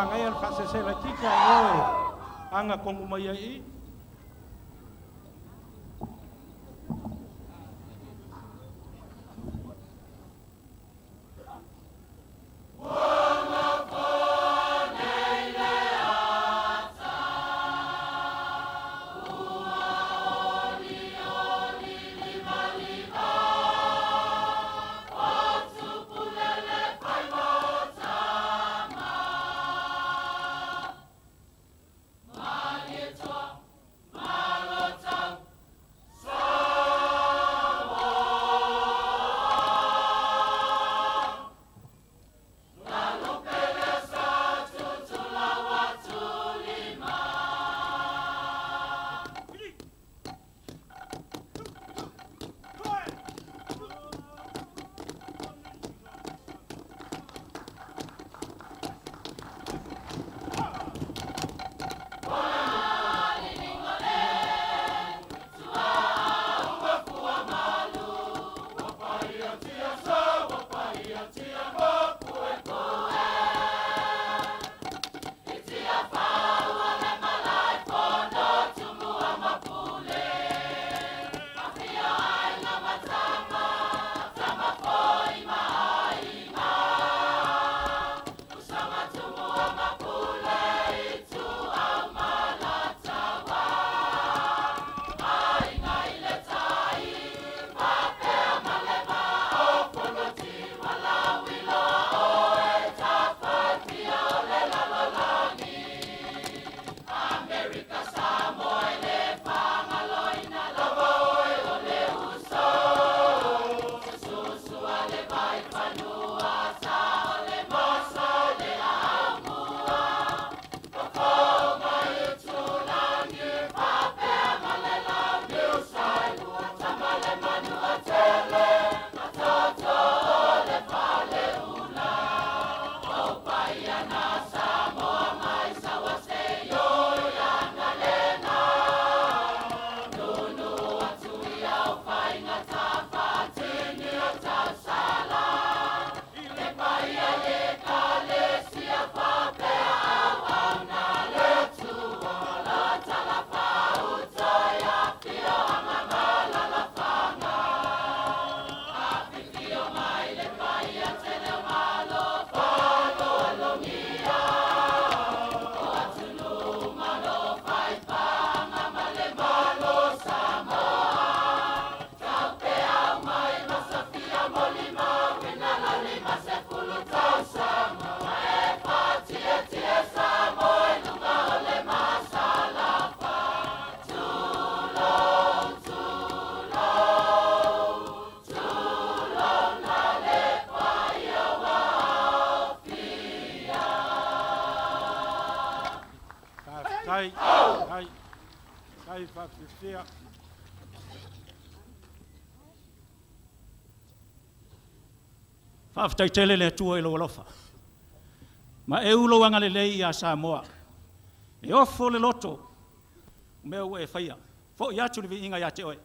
ngai al fasese la tika oe anga kongu mai ai. Kai whakisia. Whaftai tele le tua ilo alofa. Ma e ulo anga le lei a Samoa. E ofo le loto. Mea ua e whaia. Fo i atu le vi inga ia te oe.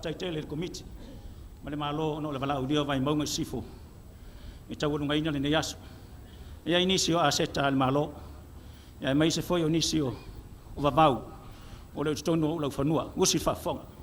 taitele le komiti. Ma le malo no le vala ulia vai maunga sifo. E tau lunga ina le ne yaso. Ia inisi o aseta al malo. Ia mai se foi o nisi o vavau. O le utonu o lau whanua. Usi whafonga.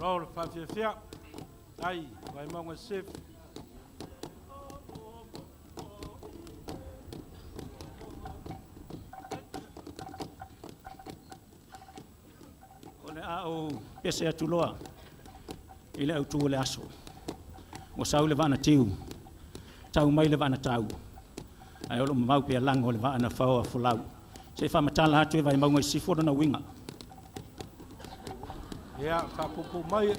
Roll fafia. Ai, vai maunga sif. Ole au pese atu loa. Ile au tu le aso. Mo sau le vana tiu. Tau mai le vana tau. Ai olo mau pe lango le vana fao fulau. Se fa matala atu vai maunga sifo na winga. Ia, ka pupu mai.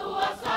What's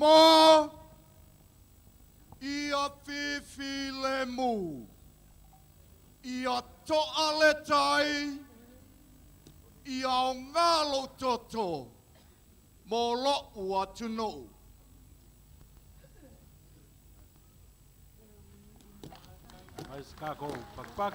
mo ia fifi le mu. Ia toa le tai. Ia o ngalo toto. Mo lo ua tuno. Mai skako pakpak.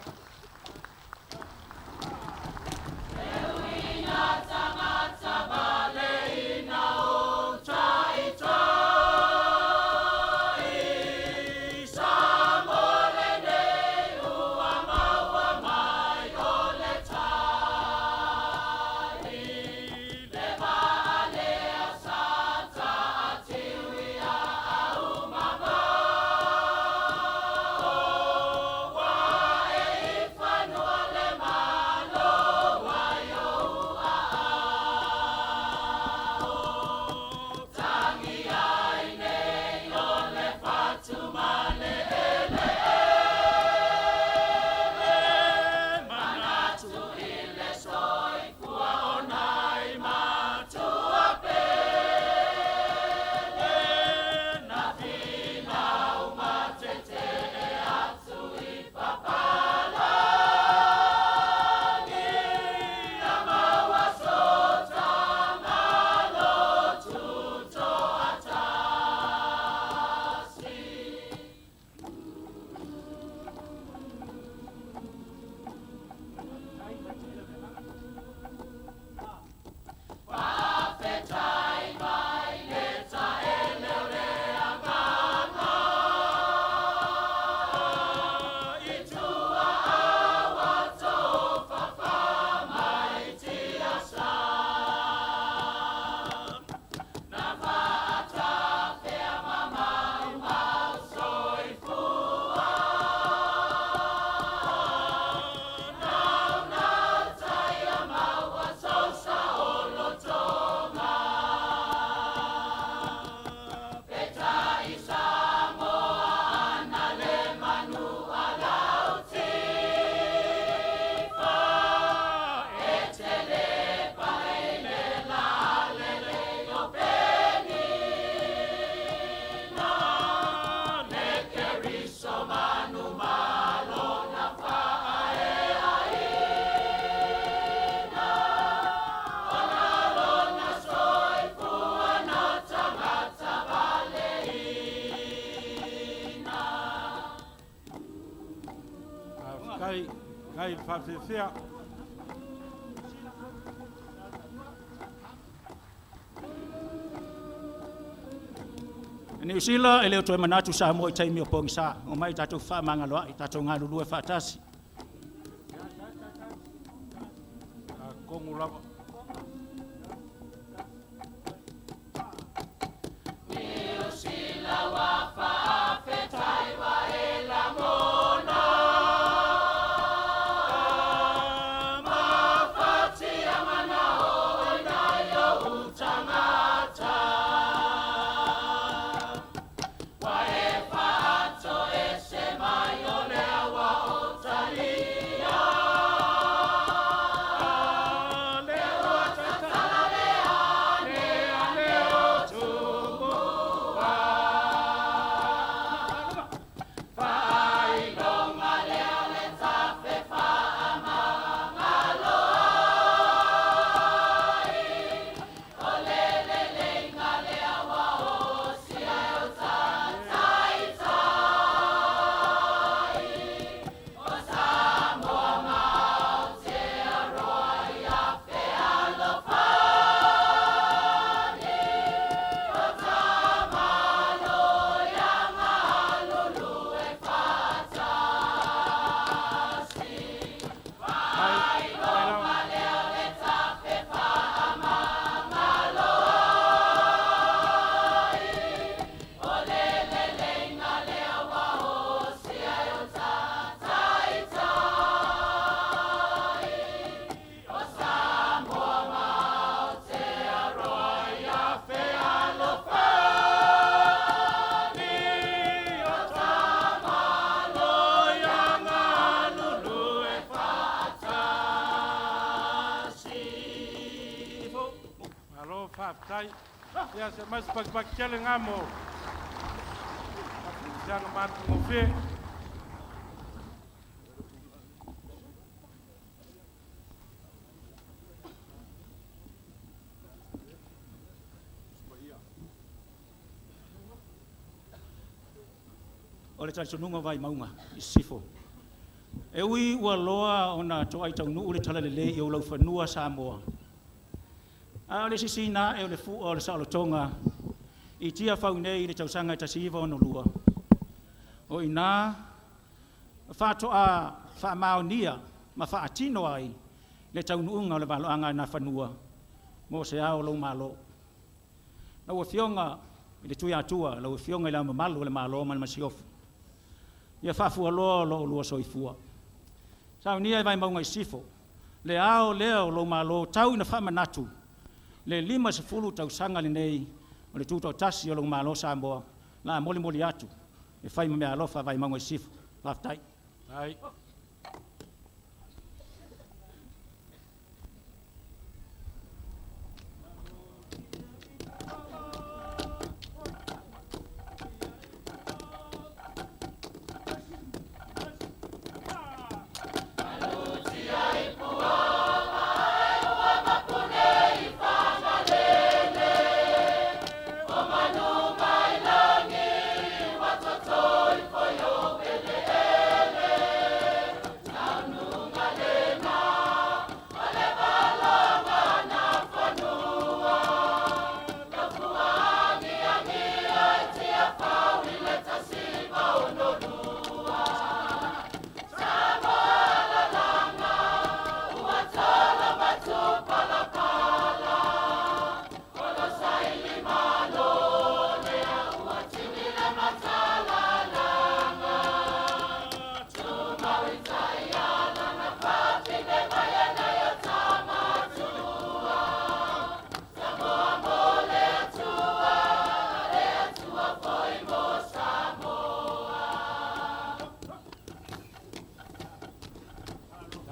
Kai whawhewhia. Ni usila ele to manatu sa mo tai mi opong sa o mai tatu fa manga loa i tatu nga lulu e fa tasi Kongu lava. Ia se mais pak kele ngamo. Jangan mati ngopi. O le taitonunga vai maunga i sifo. E ui ua loa o na toa i taunu ule tala lele i o lau whanua Samoa. A le sisina e o le fu o le saolotonga i tia whau nei i le tausanga i tasiva o no lua. O ina whatoa whamaonia ma whaatino ai le taunuunga o le waloanga na whanua mo se ao lau malo. Na ua fionga i le tui atua, lau fionga i la mamalu le malo ma le masiofu. Ia whafua loa lo lua soifua. Sau nia vai maunga i sifo, le ao leo lo malo tau na whamanatu, le 50 tausanga le nei, o le tūtau tasi o lo malo Samoa, la moli atu, e whai mea alofa vai maunga i sifo, laftai. Ai.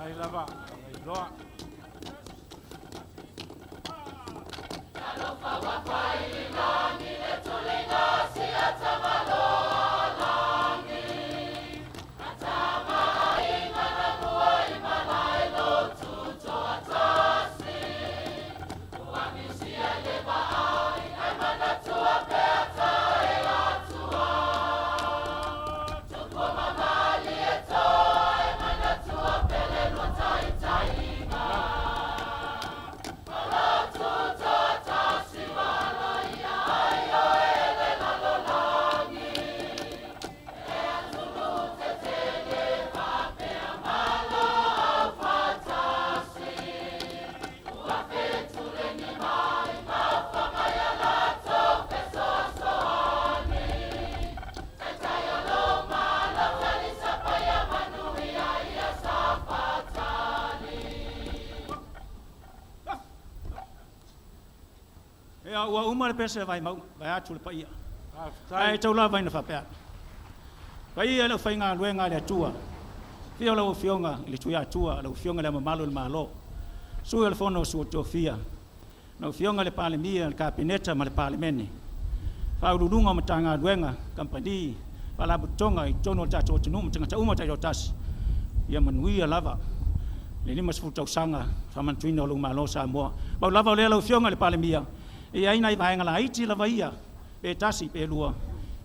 Ai lava, ai loa. Ea ua uma le pese vai mau, vai atu le paia. Ai Ai, tau la vai na whapea. Paia le whainga luenga le atua. Fio lau fionga, le tuia atua, lau fionga le mamalu le malo. Sui le fono su tofia. Lau fionga le palemia, le kapineta ma le palemene. Whaururunga o matanga luenga, kampani, palabutonga i tono tato tunu, tangata uma tato tasi. Ia manuia lava. Le 50 tausanga, whamantuina o lau malo Samoa. Bau lava o lea lau fionga le palemia. E aina i vaenga la iti la vaia, pe tasi pe lua,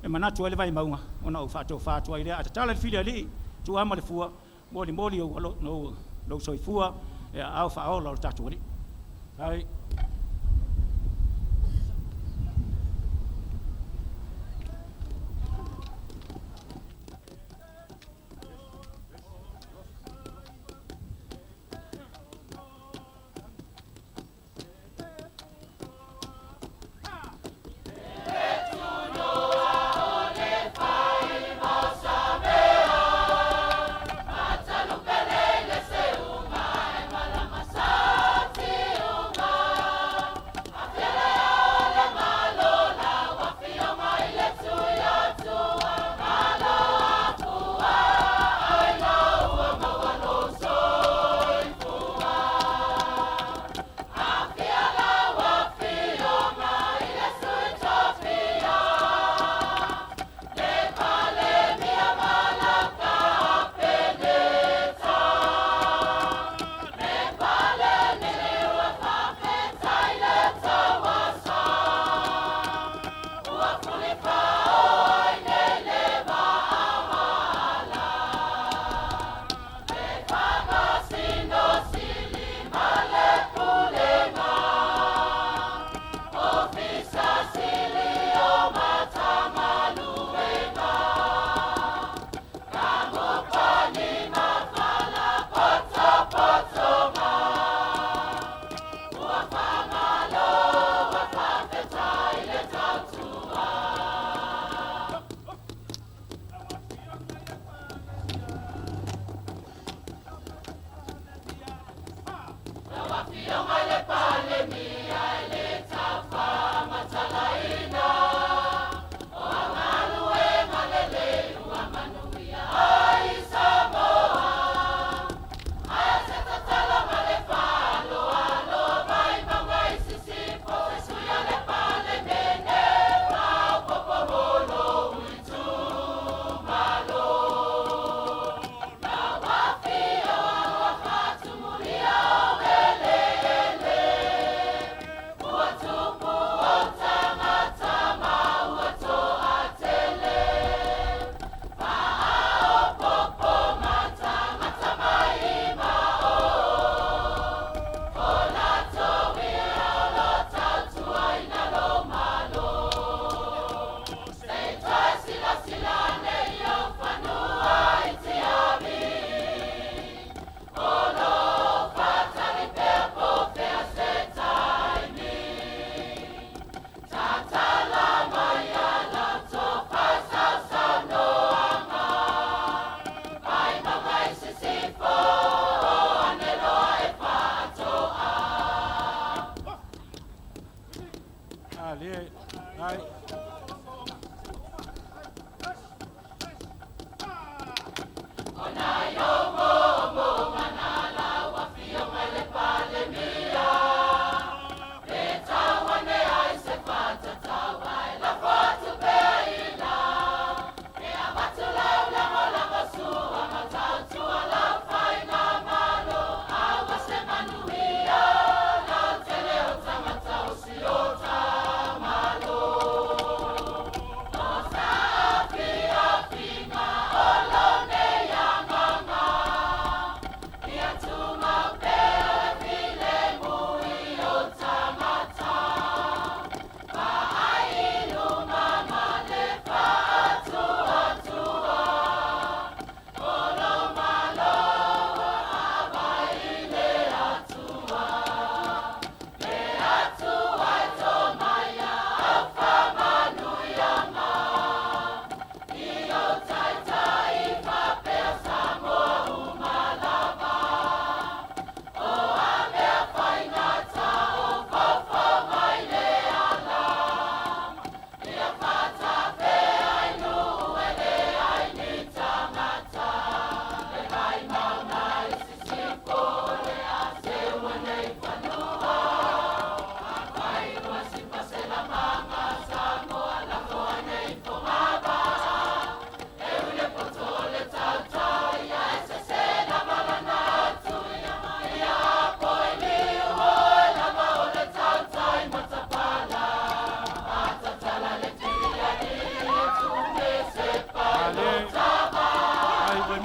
e manatu ele vai maunga, ona u fatua i lea, atatala le filia li, tu ama le fua, moli o lo soifua, e au faola o tatu li. ai.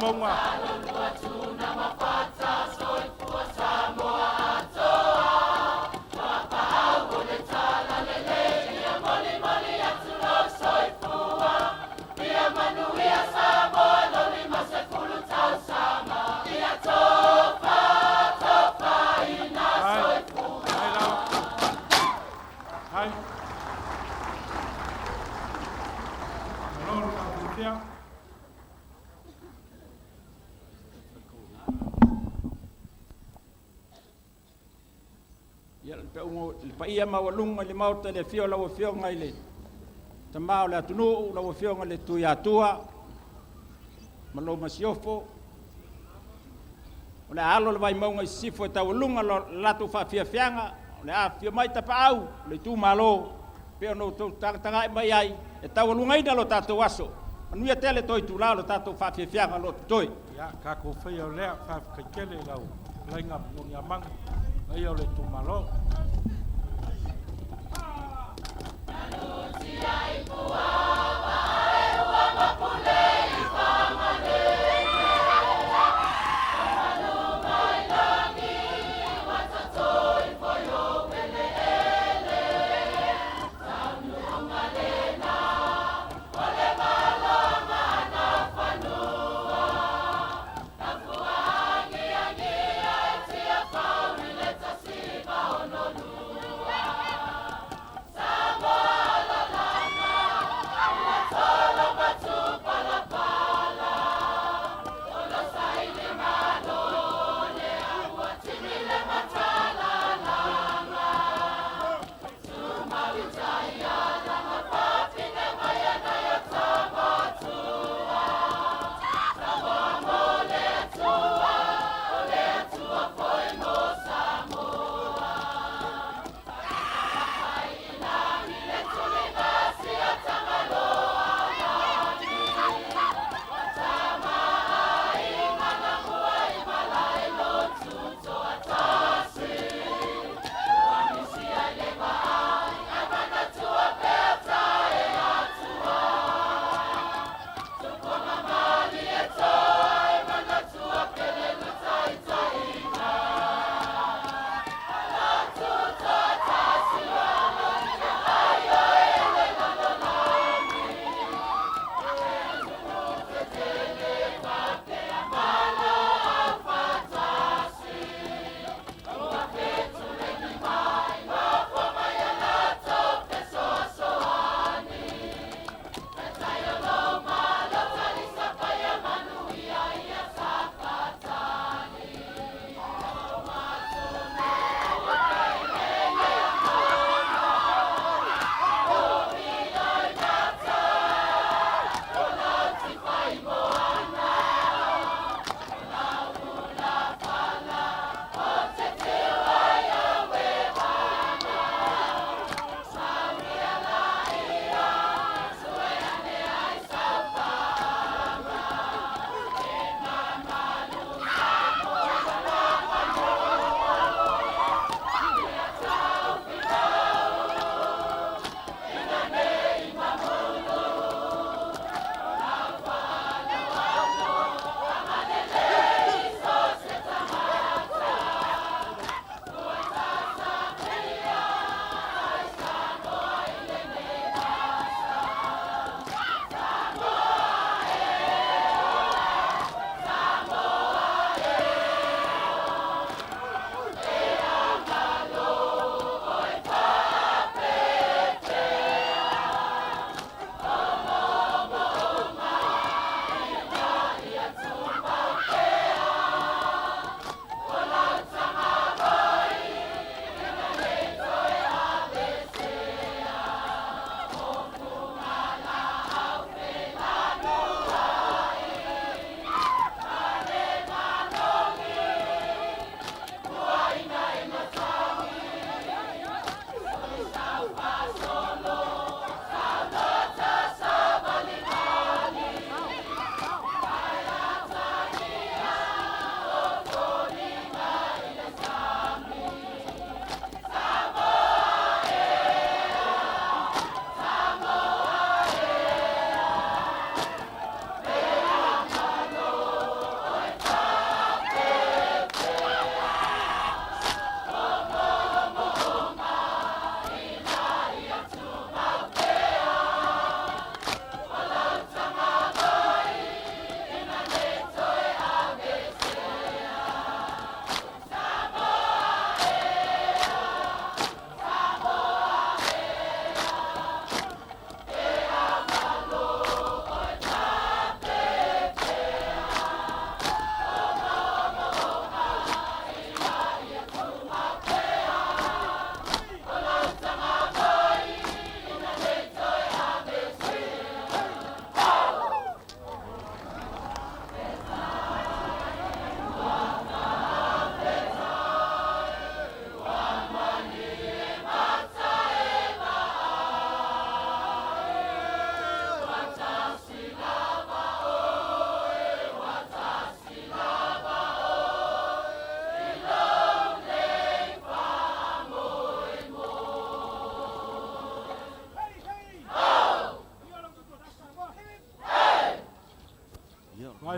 maunga. Hai. Malolo ka kutia. Ia le peungo le paia mawalunga le mauta le fio la fio ngai le tamao le atunu la fio ngai le tuia tua malo masiofo o le alo le vai maunga sifo ta walunga lo latu fa fia fianga le a fio mai ta pau le tu malo pe no to tanga mai ai e ta walunga ina lo tatu waso anu ia tele toi tu la lo tatu fa fia fianga lo toi Ya ka ko fai o lea ka kele lau. Lainga ngi amang. Ai o le tu malo.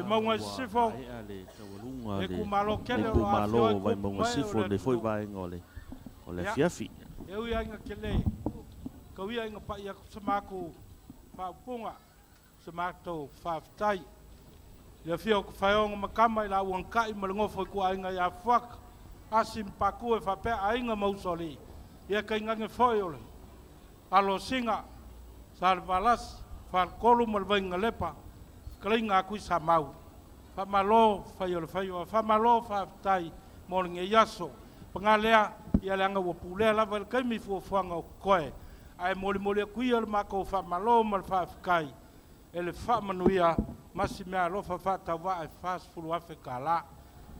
maunga sifo. E ku malo kele o malo vai maunga sifo le foi vai ngole. O le fiafi. E ui ainga kele. Ka ui ainga pa ia samaku whaupunga. Samato whaftai. Ia fio ku whaionga makama i la uangkai malangofo ku ainga ia whaka. Asim paku e whapea ainga mausoli. Ia ka ingange foi ole. Alo singa. Sar valas. Far kolu malvainga lepa. Kalinga kui sa mau. Whamalo whaiole whaioa. Whamalo whaftai. Moringe yaso. Pangalea. Ia leanga wapulea lava le kaimi fuafuanga o koe. Ai moli a kuia le mako whamalo mal whafkai. Ele whamanuia masi mea lofa whatawa ai whasfuru afe ka la.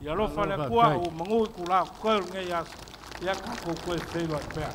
Ia lofa le kua o mangui kula koe nge yaso. Ia kako koe whaiwa pēr.